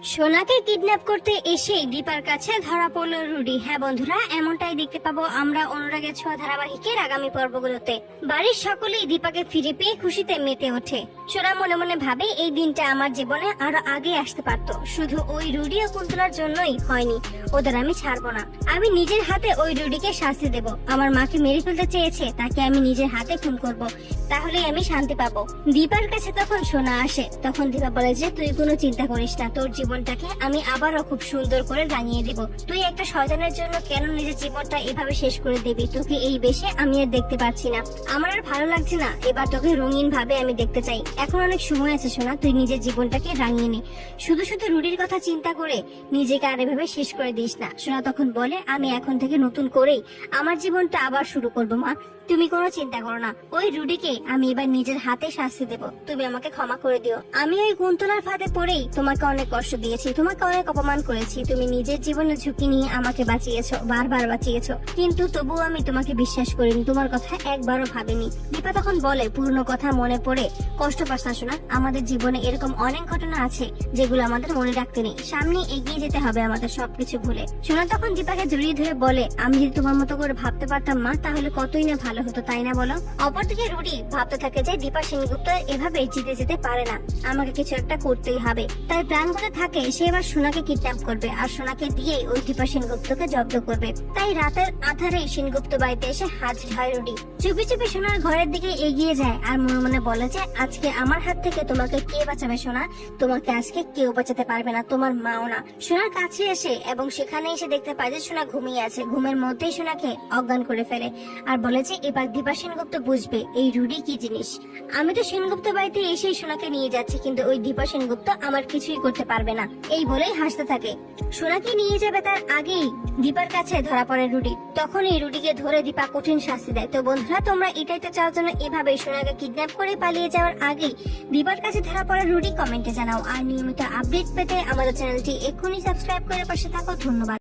সোনাকে কিডন্যাপ করতে এসে দীপার কাছে ধরা পড়ল রুডি। হ্যাঁ বন্ধুরা, এমনটাই দেখতে পাবো আমরা অনুরাগের ছোঁয়া ধারাবাহিকের আগামী পর্বগুলোতে। বাড়ির সকলেই দীপাকে ফিরে পেয়ে খুশিতে মেতে ওঠে। সোনা মনে মনে ভাবে এই দিনটা আমার জীবনে আরো আগে আসতে পারতো, শুধু ওই রুডি ও কুন্তলার জন্যই হয়নি। ওদের আমি ছাড়বো না, আমি নিজের হাতে ওই রুডিকে শাস্তি দেব। আমার মাকে মেরে ফেলতে চেয়েছে, তাকে আমি নিজের হাতে খুন করব, তাহলেই আমি শান্তি পাবো। দীপার কাছে তখন সোনা আসে, তখন দীপা বলে যে তুই কোনো চিন্তা করিস না, তোর জীবনটাকে আমি আবারও খুব সুন্দর করে রাঙিয়ে দেব। তুই একটা শয়তানের জন্য কেন নিজের জীবনটা এভাবে শেষ করে দিবি? তোকে এই বেশে আমি আর দেখতে পাচ্ছি না, আমার আর ভালো লাগছে না। এবার তোকে রঙিন ভাবে আমি দেখতে চাই। এখন অনেক সময় আছে সোনা, তুই নিজের জীবনটাকে রাঙিয়ে নে। শুধু শুধু রুডির কথা চিন্তা করে নিজেকে আর এভাবে শেষ করে দিস না। সোনা তখন বলে আমি এখন থেকে নতুন করেই আমার জীবনটা আবার শুরু করবো মা, তুমি কোনো চিন্তা করো না। ওই রুডিকে আমি এবার নিজের হাতে শাস্তি দেব, তুমি আমাকে ক্ষমা করে দিও। আমি ওই কুন্তলার ফাঁদে পড়েই তোমাকে অনেক কষ্ট দিয়েছি, তোমাকে অনেক অপমান করেছি। তুমি নিজের জীবনের ঝুঁকি নিয়ে আমাকে বাঁচিয়েছো, বারবার বাঁচিয়েছো, কিন্তু তবুও আমি তোমাকে বিশ্বাস করিনি, তোমার কথা একবারও ভাবিনি। দীপা তখন বলে পুরনো কথা মনে পড়ে কষ্ট পাস না সোনা, আমাদের জীবনে এরকম অনেক ঘটনা আছে যেগুলো আমাদের মনে রাখতে নেই, সামনে এগিয়ে যেতে হবে আমাদের সবকিছু ভুলে। সোনা তখন দীপাকে জড়িয়ে ধরে বলে আমি যদি তোমার মতো করে ভাবতে পারতাম মা, তাহলে কতই না ভালো হতো, তাই না বলো? অপরদিকে রুডি ভাবতে থাকে যে দীপা সেনগুপ্ত এভাবে জিতে যেতে পারে না, আমাকে কিছু একটা করতেই হবে। তাই প্ল্যান করে থাকে সে এবার সোনাকে কিডন্যাপ করবে আর সোনাকে দিয়ে ওই দীপা সেনগুপ্তকে জব্দ করবে। তাই রাতের আধারে সেনগুপ্ত বাড়িতে এসে হাজির হয় রুডি। চুপি চুপি সোনার ঘরের দিকে এগিয়ে যায় আর মনে মনে বলে যে আজকে আমার হাত থেকে তোমাকে কে বাঁচাবে সোনা? তোমাকে আজকে কেউ বাঁচাতে পারবে না, তোমার মাও না। সোনার কাছে এসে এবং সেখানে এসে দেখতে পায় যে সোনা ঘুমিয়ে আছে। ঘুমের মধ্যেই সোনাকে অজ্ঞান করে ফেলে আর বলে যে এবার দীপা সেনগুপ্ত বুঝবে এই রুডি কি জিনিস। আমি তো সেনগুপ্ত বাড়িতে এসে সোনাকে নিয়ে যাচ্ছি, কিন্তু ওই দীপা সেনগুপ্ত আমার কিছুই করতে পারবে না, এই বলেই হাসতে থাকে। সোনাকে নিয়ে যাবে তার আগেই দীপার কাছে ধরা পড়ে রুডি। তখন এই রুডিকে ধরে দীপা কঠিন শাস্তি দেয়। তো বন্ধুরা, তোমরা এটাই তো চাও যেন এভাবে সোনাকে কিডন্যাপ করে পালিয়ে যাওয়ার আগেই দীপার কাছে ধরা পড়ে রুডি? কমেন্টে জানাও। আর নিয়মিত আপডেট পেতে আমাদের চ্যানেলটি এক্ষুনি সাবস্ক্রাইব করে পাশে থাকো। ধন্যবাদ।